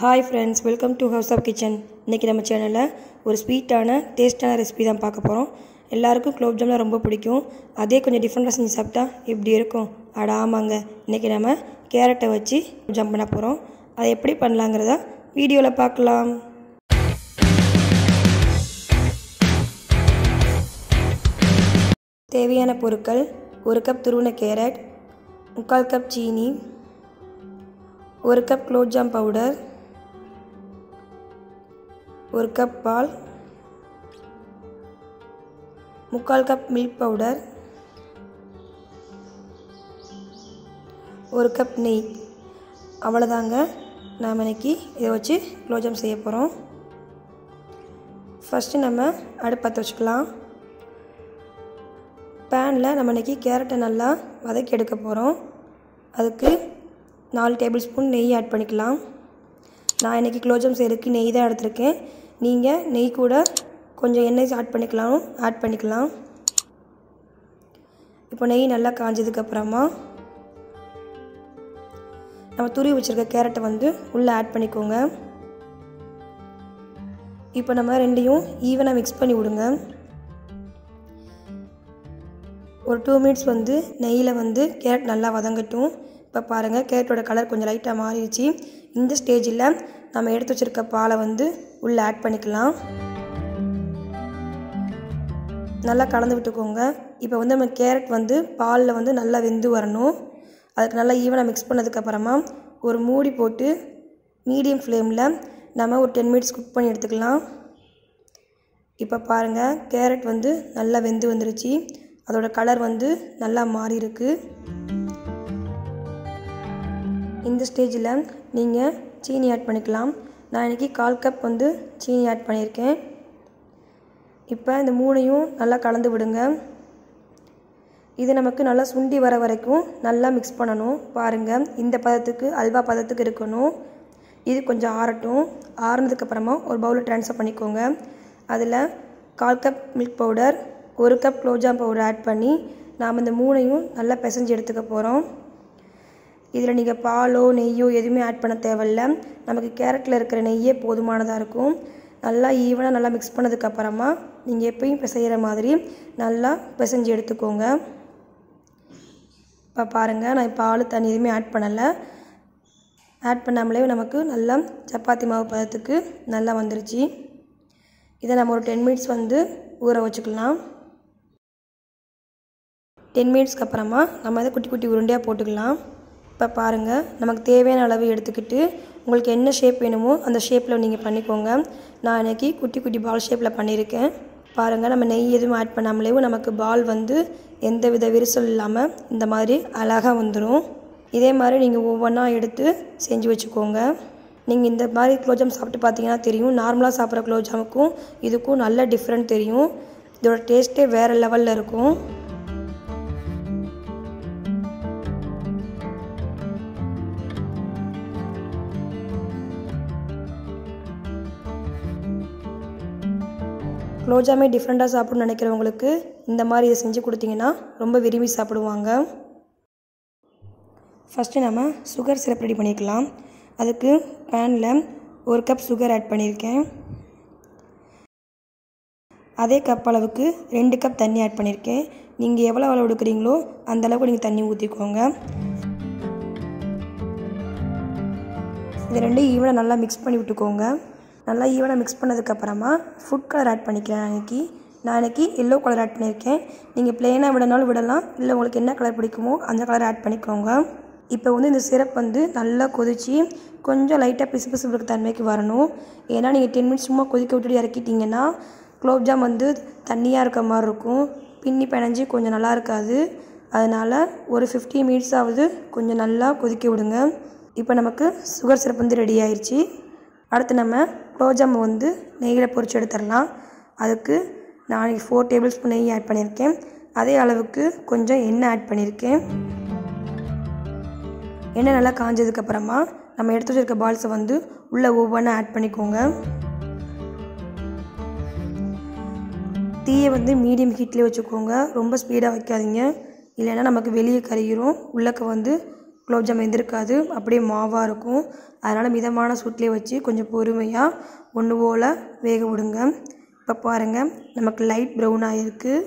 Hi friends, welcome to House of Kitchen. இன்னைக்கு நம்ம சேனல்ல ஒரு ஸ்வீட்டான டேஸ்டான ரெசிபி தான் பார்க்க போறோம். எல்லாருக்கும் குலோப் ஜாமுன் ரொம்ப பிடிக்கும். அதே கொஞ்சம் டிஃபரண்டா செஞ்சு சாப்பிட்டா எப்படி இருக்கும்? அட ஆமாங்க. இன்னைக்கு நம்ம கேரட்டை வச்சு ஜாம் பண்ண போறோம். அதை எப்படி பண்ணலாம்ங்கறத வீடியோல பார்க்கலாம். தேவையான பொருட்கள்: 1 கப் துருவின கேரட், 1/4 கப் சீனி, 1 cup gulab jam powder, 1 cup பால், 1/4 கப் மில்க் பவுடர், 1 கப் நெய். அவ்வளோதாங்க. நாம் இன்னைக்கு இதை வச்சு குலோப் ஜாம் செய்ய போகிறோம். ஃபஸ்ட்டு நம்ம அடுப்பு பற்ற வச்சுக்கலாம். பேனில் நம்ம இன்னைக்கு கேரட்டை நல்லா வதக்கி எடுக்க போகிறோம். அதுக்கு 4 டேபிள் ஸ்பூன் நெய் ஆட் பண்ணிக்கலாம். நான் இன்றைக்கி குலோப் ஜாம் செய்கிறதுக்கு நெய் தான் எடுத்திருக்கேன். நீங்கள் நெய் கூட கொஞ்சம் எண்ணெய் ஆட் பண்ணிக்கலாம். இப்போ நெய் நல்லா காஞ்சதுக்கப்புறமா நம்ம துருவி வச்சுருக்க கேரட்டை வந்து உள்ளே ஆட் பண்ணிக்கோங்க. இப்போ நம்ம ரெண்டையும் ஈவனாக மிக்ஸ் பண்ணி விடுங்க. ஒரு 2 மினிட்ஸ் வந்து நெய்யில் வந்து கேரட் நல்லா வதங்கட்டும். இப்போ பாருங்கள், கேரட்டோட கலர் கொஞ்சம் லைட்டாக மாறிடுச்சு. இந்த ஸ்டேஜில் நம்ம எடுத்து வச்சுருக்க பாலை வந்து உள்ளே ஆட் பண்ணிக்கலாம். நல்லா கலந்து விட்டுக்கோங்க. இப்போ வந்து நம்ம கேரட் வந்து பாலில் வந்து நல்லா வெந்து வரணும். அதுக்கு நல்லா ஈவனாக மிக்ஸ் பண்ணதுக்கப்புறமா ஒரு மூடி போட்டு மீடியம் ஃப்ளேமில் நம்ம ஒரு 10 மினிட்ஸ் குக் பண்ணி எடுத்துக்கலாம். இப்போ பாருங்கள், கேரட் வந்து நல்லா வெந்து வந்துருச்சு. அதோட கலர் வந்து நல்லா மாறி இருக்கு. இந்த ஸ்டேஜில் நீங்கள் சீனி ஆட் பண்ணிக்கலாம். நான் இன்றைக்கி 1/4 கப் வந்து சீனி ஆட் பண்ணியிருக்கேன். இப்போ இந்த மூணையும் நல்லா கலந்து விடுங்க. இது நமக்கு நல்லா சுண்டி வர வரைக்கும் நல்லா மிக்ஸ் பண்ணணும். பாருங்கள், இந்த பதத்துக்கு அல்வா பதத்துக்கு இருக்கணும். இது கொஞ்சம் ஆறட்டும். ஆறுனதுக்கப்புறமா ஒரு பவுலில் ட்ரான்ஸ்ஃபர் பண்ணிக்கோங்க. அதில் 1/4 cup milk powder, 1 cup gulab jam powder add பண்ணி நாம் இந்த மூணையும் நல்லா பிசைஞ்சு எடுத்துக்க போகிறோம். இதில் நீங்கள் பாலோ நெய்யோ எதுவுமே ஆட் பண்ண தேவையில்லை. நமக்கு கேரட்டில் இருக்கிற நெய்யே போதுமானதாக இருக்கும். நல்லா ஈவனாக நல்லா மிக்ஸ் பண்ணதுக்கப்புறமா நீங்கள் எப்பயும் பிசைகிற மாதிரி நல்லா பிசைஞ்சு எடுத்துக்கோங்க. இப்போ பாருங்கள், நான் பால் தண்ணி எதுவுமே ஆட் பண்ணலை. ஆட் பண்ணாமலே நமக்கு நல்லா சப்பாத்தி மாவு பதத்துக்கு நல்லா வந்துருச்சு. இதை நம்ம ஒரு 10 மினிட்ஸ் வந்து ஊற வச்சுக்கலாம். 10 மினிட்ஸ்க்கு அப்புறமா நம்ம அதை குட்டி குட்டி உருண்டையாக போட்டுக்கலாம். இப்போ பாருங்கள், நமக்கு தேவையான அளவு எடுத்துக்கிட்டு உங்களுக்கு என்ன ஷேப் வேணுமோ அந்த ஷேப்பில் நீங்கள் பண்ணிக்கோங்க. நான் இன்றைக்கி குட்டி குட்டி பால் ஷேப்பில் பண்ணியிருக்கேன். பாருங்கள், நம்ம நெய் எதுவும் ஆட் பண்ணாமலே நமக்கு பால் வந்து எந்த வித விரிசல் இல்லாமல் இந்த மாதிரி அழகாக வந்துடும். இதே மாதிரி நீங்கள் ஒவ்வொன்றா எடுத்து செஞ்சு வச்சுக்கோங்க. நீங்கள் இந்த மாதிரி குலோப் ஜாம் சாப்பிட்டு பார்த்தீங்கன்னா தெரியும், நார்மலாக சாப்பிட்ற குலோப் ஜாமுக்கும் இதுக்கும் நல்ல டிஃப்ரெண்ட் தெரியும். இதோட டேஸ்ட்டே வேறு லெவலில் இருக்கும். குலோப் ஜாமே டிஃப்ரெண்ட்டாக சாப்பிடணும்னு நினைக்கிறவங்களுக்கு இந்த மாதிரி இதை செஞ்சு கொடுத்தீங்கன்னா ரொம்ப விரும்பி சாப்பிடுவாங்க. ஃபஸ்ட்டு நம்ம சுகர் சிரப் ரெடி பண்ணிக்கலாம். அதுக்கு பேனில் 1 கப் சுகர் ஆட் பண்ணியிருக்கேன். அதே கப் அளவுக்கு 2 கப் தண்ணி ஆட் பண்ணியிருக்கேன். நீங்கள் எவ்வளோ அளவு எடுக்கிறீங்களோ அந்தளவுக்கு நீங்கள் தண்ணி ஊற்றிக்கோங்க. இது ரெண்டும் ஈவனாக நல்லா மிக்ஸ் பண்ணி விட்டுக்கோங்க. நல்லா ஈவனாக மிக்ஸ் பண்ணதுக்கப்புறமா ஃபுட் கலர் ஆட் பண்ணிக்கிறேன். நான் இன்றைக்கி எல்லோ கலர் ஆட் பண்ணியிருக்கேன். நீங்கள் ப்ளெயினாக விடனாலும் விடலாம், இல்லை உங்களுக்கு என்ன கலர் பிடிக்குமோ அந்த கலர் ஆட் பண்ணிக்கோங்க. இப்போ வந்து இந்த சிரப் வந்து நல்லா கொதித்து கொஞ்சம் லைட்டாக பிசுபிசுப்பு தன்மைக்கு வரணும். ஏன்னா நீங்கள் 10 மினிட்ஸ் சும்மா கொதிக்க விட்டுட்டு இறக்கிட்டிங்கன்னா குலோப் ஜாம் வந்து தண்ணியாக இருக்க மாதிரி இருக்கும். பின்னி பிணைஞ்சி கொஞ்சம் நல்லா இருக்காது. அதனால் ஒரு 15 மினிட்ஸ் ஆகுது கொஞ்சம் நல்லா கொதிக்க விடுங்க. இப்போ நமக்கு சுகர் சிரப் வந்து ரெடி ஆயிடுச்சு. அடுத்து நம்ம குலோப் ஜாம் வந்து நெய்யில் பொரிச்சு எடுத்துடலாம். அதுக்கு நான் 4 டேபிள் ஸ்பூன் நெய் ஆட் பண்ணியிருக்கேன். அதே அளவுக்கு கொஞ்சம் எண்ணெய் ஆட் பண்ணியிருக்கேன். எண்ணெய் நல்லா காஞ்சதுக்கப்புறமா நம்ம எடுத்து வச்சிருக்க பால்ஸை வந்து உள்ளே ஒவ்வொன்றா ஆட் பண்ணிக்கோங்க. தீயை வந்து மீடியம் ஹீட்லேயே வச்சுக்கோங்க. ரொம்ப ஸ்பீடாக வைக்காதீங்க, இல்லைன்னா நமக்கு வெளியே கருகிரும். உள்ளக்க வந்து குலோப்ஜாம் வெந்திருக்காது, அப்படியே மாவாக இருக்கும். அதனால் மிதமான சூட்டிலே வச்சு கொஞ்சம் பொறுமையாக ஒன்று போல் வேக விடுங்க. இப்போ பாருங்கள், நமக்கு லைட் ப்ரௌனாக இருக்குது.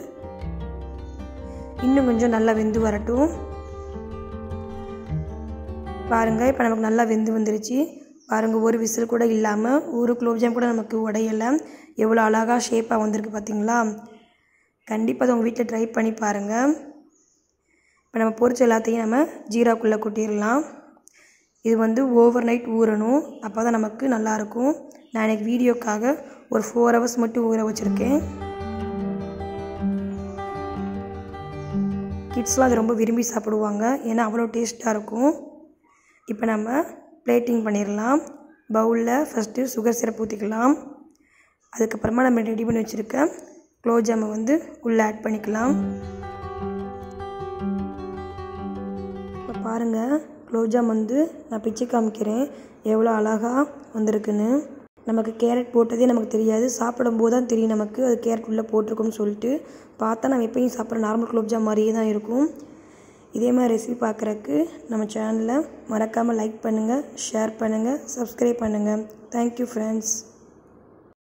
இன்னும் கொஞ்சம் நல்லா வெந்து வரட்டும். பாருங்கள், இப்போ நமக்கு நல்லா வெந்து வந்துருச்சு. பாருங்கள், ஒரு விசில் கூட இல்லாமல் ஒரு குலோப்ஜாம் கூட நமக்கு உடையலை. எவ்வளோ அழகாக ஷேப்பாக வந்திருக்கு பார்த்தீங்களா? கண்டிப்பாக அதை உங்கள் வீட்டில் ட்ரை பண்ணி பாருங்கள். இப்போ நம்ம பொரிச்ச எல்லாத்தையும் நம்ம ஜீராக்குள்ளே கொட்டிடலாம். இது ஓவர் நைட் ஊறணும், அப்போ தான் நமக்கு நல்லாயிருக்கும். நான் எனக்கு வீடியோக்காக ஒரு 4 hours மட்டும் ஊற வச்சுருக்கேன். கிட்ஸ்லாம் அது ரொம்ப விரும்பி சாப்பிடுவாங்க, ஏன்னா அவ்வளோ டேஸ்ட்டாக இருக்கும். இப்போ நம்ம பிளேட்டிங் பண்ணிடலாம். பவுலில் ஃபஸ்ட்டு சுகர் சிரப் ஊற்றிக்கலாம். அதுக்கப்புறமா நம்ம ரெடி பண்ணி வச்சுருக்க குலோப்ஜாமை உள்ளே ஆட் பண்ணிக்கலாம். இப்போ பாருங்கள், குலோப்ஜாம் நான் பிச்சு காமிக்கிறேன் எவ்வளோ அழகாக வந்திருக்குன்னு. நமக்கு கேரட் போட்டதே நமக்கு தெரியாது, சாப்பிடும்போது தான் தெரியும் நமக்கு அது கேரட் உள்ளே போட்டிருக்குன்னு சொல்லிட்டு. பார்த்தா நம்ம எப்பயும் சாப்பிட்ற நார்மல் குலோப்ஜாம் மாதிரியே தான் இருக்கும். இதே மாதிரி ரெசிபி பார்க்குறக்கு நம்ம சேனலை மறக்காமல் லைக் பண்ணுங்கள், ஷேர் பண்ணுங்கள், சப்ஸ்கிரைப் பண்ணுங்கள். Thank you friends.